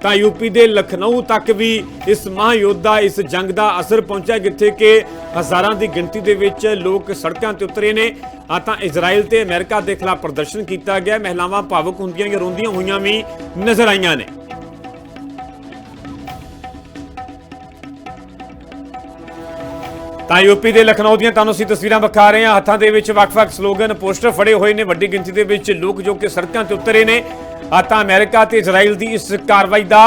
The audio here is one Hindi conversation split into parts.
ਤਾਂ यूपी ਦੇ ਲਖਨਊ ਤੱਕ ਵੀ ਇਸ ਮਹਾਯੋਧਾ ਇਸ ਜੰਗ ਦਾ ਅਸਰ ਪਹੁੰਚਿਆ, ਜਿੱਥੇ ਕਿ ਹਜ਼ਾਰਾਂ ਦੀ ਗਿਣਤੀ ਦੇ ਵਿੱਚ ਲੋਕ ਸੜਕਾਂ ਤੇ ਉਤਰੇ ਨੇ। ਤਾਂ ਇਜ਼ਰਾਈਲ ਤੇ ਅਮਰੀਕਾ ਦੇ ਖਿਲਾਫ ਪ੍ਰਦਰਸ਼ਨ ਕੀਤਾ ਗਿਆ। ਮਹਿਲਾਵਾਂ ਭਾਵੁਕ ਹੁੰਦੀਆਂ ਜਾਂ ਰੋਂਦੀਆਂ ਹੋਈਆਂ ਵੀ ਨਜ਼ਰ ਆਈਆਂ ਨੇ। ਤਾਂ यूपी ਦੇ ਲਖਨਊ ਦੀਆਂ ਤੁਹਾਨੂੰ ਅਸੀਂ ਤਸਵੀਰਾਂ ਵਿਖਾ ਰਹੇ ਹਾਂ। ਹੱਥਾਂ ਦੇ ਵਿੱਚ ਵੱਖ-ਵੱਖ ਸਲੋਗਨ ਪੋਸਟਰ ਫੜੇ ਹੋਏ ਨੇ। ਵੱਡੀ ਗਿਣਤੀ ਦੇ ਵਿੱਚ ਲੋਕ ਜੋ ਕਿ ਸੜਕਾਂ ਤੇ ਉਤਰੇ ਨੇ। ਤਾਂ ਅਮਰੀਕਾ ਤੇ ਇਜ਼ਰਾਈਲ ਦੀ ਇਸ ਕਾਰਵਾਈ ਦਾ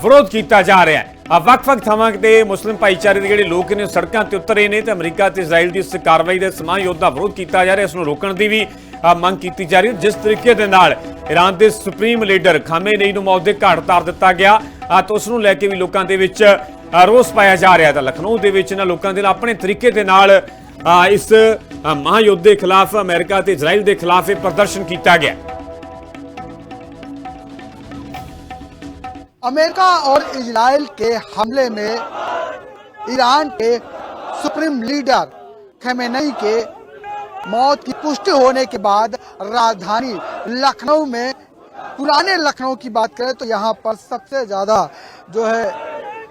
ਵਿਰੋਧ ਕੀਤਾ ਜਾ ਰਿਹਾ ਹੈ। ਵੱਖ-ਵੱਖ ਥਾਵਾਂ ਤੇ ਮੁਸਲਿਮ ਭਾਈਚਾਰੇ ਦੇ ਜਿਹੜੇ ਲੋਕ ਨੇ ਸੜਕਾਂ ਤੇ ਉਤਰੇ ਨੇ ਤੇ ਅਮਰੀਕਾ ਤੇ ਇਜ਼ਰਾਈਲ ਦੀ ਇਸ ਕਾਰਵਾਈ ਦੇ ਸਮਾਯੋਧ ਦਾ ਵਿਰੋਧ ਕੀਤਾ ਜਾ ਰਿਹਾ। ਇਸ ਨੂੰ ਰੋਕਣ ਦੀ ਵੀ ਮੰਗ ਕੀਤੀ ਜਾ ਰਹੀ ਹੈ। ਜਿਸ ਤਰੀਕੇ ਦੇ ਨਾਲ ਈਰਾਨ ਦੇ ਸੁਪਰੀਮ ਲੀਡਰ ਖਾਮੇਨੀ ਨੂੰ ਮੌਤ ਦੇ ਘਾਟ ਉਤਾਰ ਦਿੱਤਾ ਗਿਆ ਤਾਂ ਉਸ ਨੂੰ ਲੈ ਕੇ ਵੀ ਲੋਕਾਂ ਦੇ ਵਿੱਚ ਰੋਸ ਪਾਇਆ ਜਾ ਰਿਹਾ। ਤਾਂ ਲਖਨਊ ਦੇ ਵਿੱਚ ਇਹਨਾਂ ਲੋਕਾਂ ਦੇ ਨਾਲ ਆਪਣੇ ਤਰੀਕੇ ਦੇ ਨਾਲ ਇਸ ਮਹਾਯੁੱਧ ਦੇ ਖਿਲਾਫ ਅਮਰੀਕਾ ਤੇ ਇਜ਼ਰਾਈਲ ਦੇ ਖਿਲਾਫ ਇਹ ਪ੍ਰਦਰਸ਼ਨ ਕੀਤਾ ਗਿਆ। अमेरिका और इजराइल के हमले में ईरान के सुप्रीम लीडर खमेनी के मौत की पुष्टि होने के बाद राजधानी लखनऊ में, पुराने लखनऊ की बात करें तो यहाँ पर सबसे ज़्यादा जो है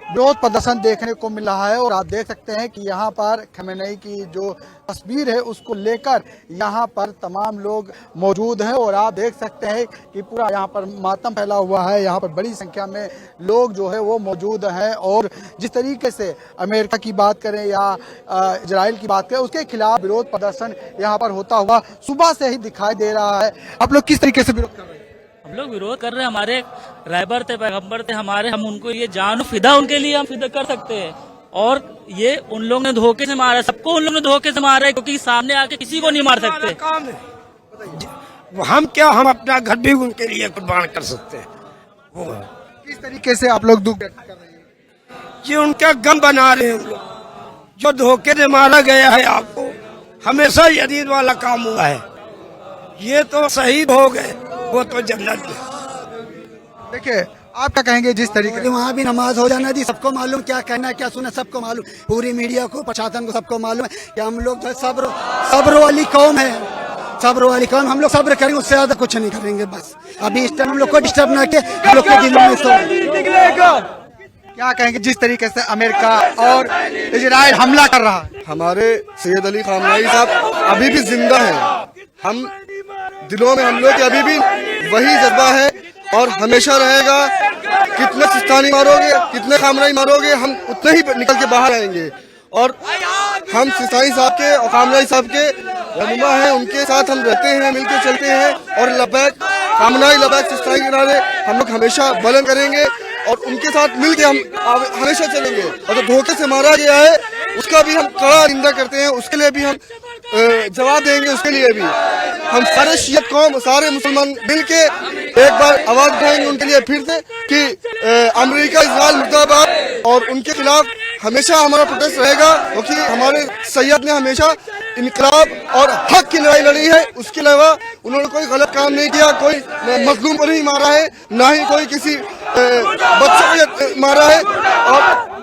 विरोध प्रदर्शन देखने को मिल रहा है। और आप देख सकते हैं कि यहाँ पर खमेनी की जो तस्वीर है उसको लेकर यहाँ पर तमाम लोग मौजूद हैं। और आप देख सकते हैं कि पूरा यहाँ पर मातम फैला हुआ है। यहाँ पर बड़ी संख्या में लोग जो है वो मौजूद हैं। और जिस तरीके से अमेरिका की बात करें या इजराइल की बात करें, उसके खिलाफ विरोध प्रदर्शन यहाँ पर होता हुआ सुबह से ही दिखाई दे रहा है। आप लोग किस तरीके से विरोध कर रहे हैं? हम लोग विरोध कर रहे हैं। हमारे रहबर थे, पैगंबर थे हमारे, हम उनको ये जान फिदा उनके लिए हम फिदा कर सकते हैं। और ये उन लोगों ने धोखे से मारा, सबको उन लोगों ने धोखे से मारा है, क्योंकि सामने आके किसी को नहीं मार सकते। हम क्या, हम अपना घर भी उनके लिए कुर्बान कर सकते हैं। वो किस तरीके से आप लोग दुख व्यक्त कर रहे हैं? ये उनका गम बना रहे हैं हम लोग। जो धोखे से मारा गया है, आपको हमेशा यदीद वाला काम हुआ है। ये तो शहीद हो गए, वो तो जन्नत में। देखिए आप क्या कहेंगे जिस तरीके से वहाँ भी नमाज हो जाना जी, सबको मालूम क्या कहना क्या सुना, सबको मालूम, पूरी मीडिया को, प्रशासन को, सबको मालूम है कि हम लोग जो है सब्र वाली कौम है, सब्र वाली कौम। हम लोग सब्र करेंगे, उससे ज्यादा कुछ नहीं करेंगे। बस अभी इस टाइम हम लोग को डिस्टर्ब ना के हम लोग के दिलों में क्या कहेंगे जिस तरीके से अमेरिका और इजराइल हमला कर रहा है? हमारे सैयद अली खामनेई साहब अभी भी जिंदा हैं। हम दिलों में हम लोग के अभी भी वही जज्बा है और हमेशा रहेगा। कितने सिस्तानी मारोगे, कितने खामनेई मारोगे, हम उतने ही निकल के बाहर आएंगे। और हम सिस्तानी साहब के और खामनेई साहब के रहनुमा हैं, उनके साथ हम रहते हैं, मिलकर चलते हैं। और लबैक खामनेई, लबैक सिस्तानी के नारे हम लोग हमेशा बुलंद करेंगे और उनके साथ मिलकर हम हमेशा चलेंगे। और जो धोखे से मारा गया है उसका भी हम कड़ा निंदा करते हैं, उसके लिए भी हम जवाब देंगे। उसके लिए भी हम सारे शियत कौम, सारे मुसलमान मिलके एक बार आवाज उठाएंगे उनके लिए फिर से कि अमेरिका इजराइल मुर्दाबाद। और उनके खिलाफ हमेशा हमारा प्रोटेस्ट रहेगा, क्योंकि हमारे सैयद ने हमेशा इनकलाब और हक की लड़ाई लड़ी है। उसके अलावा उन्होंने कोई गलत काम नहीं किया, कोई मजलूम को नहीं मारा है, ना ही कोई किसी बच्चे को मारा है। और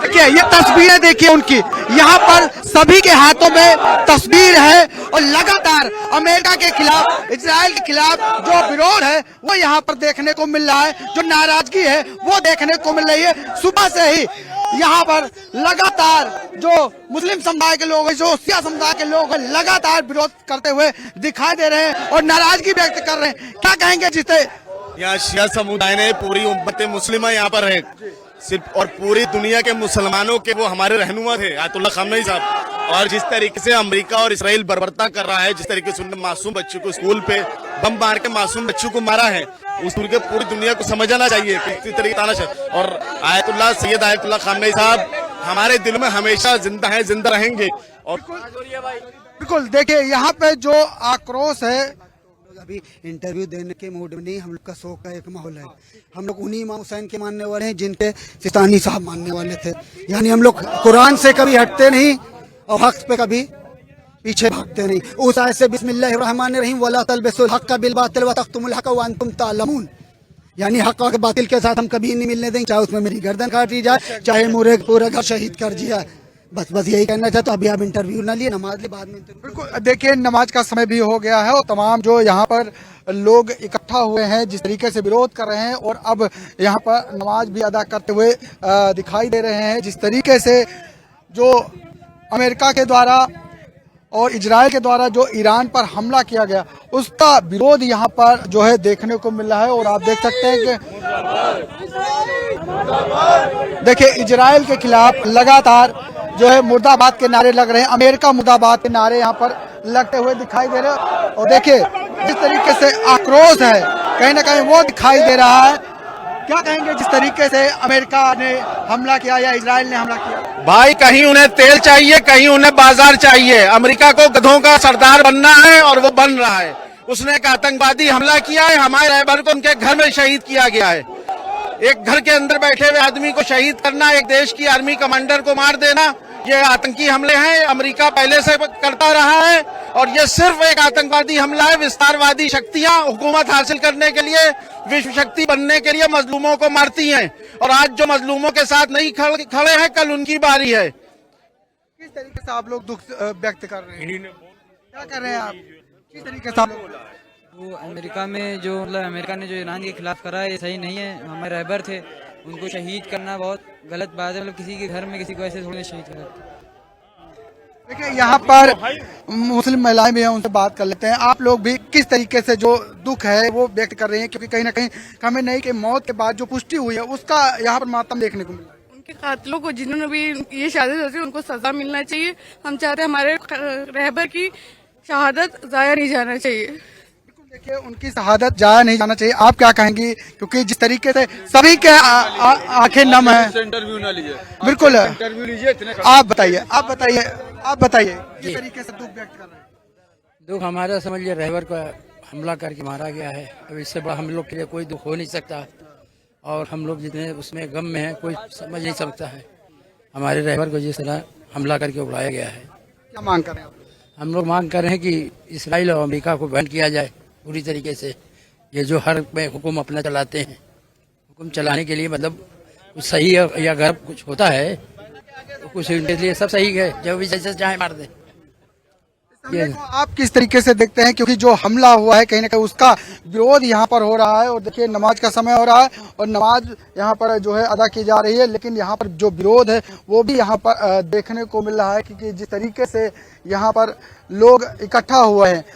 देखिए ये तस्वीरें देखिए उनकी, यहाँ पर सभी के हाथों में तस्वीर है। और लगातार अमेरिका के खिलाफ, इजराइल के खिलाफ जो विरोध है वो यहाँ पर देखने को मिल रहा है, जो नाराजगी है वो देखने को मिल रही है। सुबह से ही यहाँ पर लगातार जो मुस्लिम समुदाय के लोग हैं, जो शिया समुदाय के लोग हैं, लगातार विरोध करते हुए दिखाई दे रहे हैं और नाराजगी व्यक्त कर रहे हैं। क्या कहेंगे जिससे यहाँ शिया समुदाय ने पूरी उम्मत मुस्लिमा यहाँ पर है सिर्फ, और पूरी दुनिया के मुसलमानों के वो हमारे रहनुमा थे आयतुल्ला खामनेई साहब। और जिस तरीके से अमेरिका और इजराइल बर्बरता कर रहा है, जिस तरीके से उन्होंने मासूम बच्चों को स्कूल पे बम मार के मासूम बच्चों को मारा है, उस पूरी दुनिया को समझना चाहिए किस तरीके ताना चाहिए। और आयतुल्ला सैयद आयतुल्ला खामनेई साहब हमारे दिल में हमेशा जिंदा है, जिंदा रहेंगे। और बिल्कुल देखिए यहाँ पे जो आक्रोश है, अभी इंटरव्यू देने के मूड में नहीं, हम लोग का शौक का एक माहौल है। हम लोग उन्हीं इमाम हुसैन के मानने वाले हैं जिनके सिस्तानी साहब मानने वाले थे। यानी हम लोग कुरान से कभी हटते नहीं और हक पे कभी पीछे भागते नहीं। उस आयत से बिस्मिल्लाहिर्रहमानिर्रहीम वला तलबिसुल हक्का बिल बातिल व तख्तुमुल हक्का व अंतुम तालमून, यानी हक और बातिल के साथ हम कभी नहीं मिलने देंगे, चाहे उसमें मेरी गर्दन काट दी जाए, चाहे मुझे पूरा घर शहीद कर दिया। बस यही कहना चाहता हूँ। अभी आप इंटरव्यू ना लिए, नमाज ले, बाद में इंटरव्यू। बिल्कुल, देखिए नमाज का समय भी हो गया है और तमाम जो यहाँ पर लोग इकट्ठा हुए हैं जिस तरीके से विरोध कर रहे हैं और अब यहाँ पर नमाज भी अदा करते हुए दिखाई दे रहे हैं। जिस तरीके से जो अमेरिका के द्वारा और इजराइल के द्वारा जो ईरान पर हमला किया गया उसका विरोध यहाँ पर जो है देखने को मिल रहा है। और आप देख सकते हैं कि देखिए इजराइल के खिलाफ लगातार जो है मुर्दाबाद के नारे लग रहे हैं, अमेरिका मुर्दाबाद के नारे यहाँ पर लगते हुए दिखाई दे रहे हैं। और देखिए जिस तरीके से आक्रोश है कहीं ना कहीं वो दिखाई दे रहा है। क्या कहेंगे जिस तरीके से अमेरिका ने हमला किया या इजराइल ने हमला किया? भाई कहीं उन्हें तेल चाहिए, कहीं उन्हें बाजार चाहिए। अमेरिका को गधों का सरदार बनना है और वो बन रहा है। उसने एक आतंकवादी हमला किया है, हमारे रहबर को उनके घर में शहीद किया गया है। एक घर के अंदर बैठे हुए आदमी को शहीद करना, एक देश की आर्मी कमांडर को मार देना, ये आतंकी हमले हैं। अमेरिका पहले से करता रहा है और ये सिर्फ एक आतंकवादी हमला है। विस्तारवादी शक्तियां हुकूमत हासिल करने के लिए, विश्व शक्ति बनने के लिए मजलूमों को मारती हैं और आज जो मजलूमों के साथ नहीं खड़े हैं कल उनकी बारी है। किस तरीके से आप लोग दुख व्यक्त कर रहे हैं? क्या कर रहे हैं आप? किस तरीके से आप लोग? वो अमेरिका में जो मतलब अमेरिका ने जो ईरान के खिलाफ करा है ये सही नहीं है। हमारे रहबर थे, उनको शहीद करना बहुत गलत बात है। मतलब किसी के घर में किसी को ऐसे थोड़ी शहीद करते। देखिए यहाँ पर मुस्लिम महिलाएं भी हैं, उनसे बात कर लेते हैं। आप लोग भी किस तरीके से जो दुख है वो व्यक्त कर रहे हैं? क्योंकि कहीं ना कहीं हमें नहीं कि मौत के बाद जो पुष्टि हुई है उसका यहाँ पर मातम देखने को मिला। उनके कातिलों को जिन्होंने भी ये शहादत होती है उनको सजा मिलना चाहिए। हम चाहते हैं हमारे रहबर की शहादत जाया नहीं जाना चाहिए। देखिए उनकी शहादत जाया नहीं जाना चाहिए। आप क्या कहेंगी? क्योंकि जिस तरीके से सभी के आंखें नम है। इंटरव्यू ना लीजिए, बिल्कुल इंटरव्यू लीजिए। आप बताइए किस तरीके से दुख व्यक्त कर रहे हैं? दुख हमारा समझिए रहबर को हमला करके मारा गया है। अब इससे बड़ा हम लोग के लिए कोई दुख हो नहीं सकता और हम लोग जितने उसमें गम में हैं कोई समझ नहीं सकता है। हमारे रहबर को जिस तरह हमला करके उड़ाया गया है। क्या मांग कर रहे हैं आप? हम लोग मांग कर रहे हैं कि इसराइल और अमेरिका को बैन किया जाए पूरी तरीके से। ये जो हर में हुक्म अपना चलाते हैं, हुक्म चलाने के लिए मतलब कुछ सही या गलत कुछ होता है तो कुछ इनके लिए सब सही है, जब भी जैसे चाहे मार दे। आप किस तरीके से देखते हैं? क्योंकि जो हमला हुआ है कहीं ना कहीं उसका विरोध यहाँ पर हो रहा है और देखिए नमाज का समय हो रहा है और नमाज यहाँ पर जो है अदा की जा रही है, लेकिन यहाँ पर जो विरोध है वो भी यहाँ पर देखने को मिल रहा है। क्योंकि जिस तरीके से यहाँ पर लोग इकट्ठा हुए हैं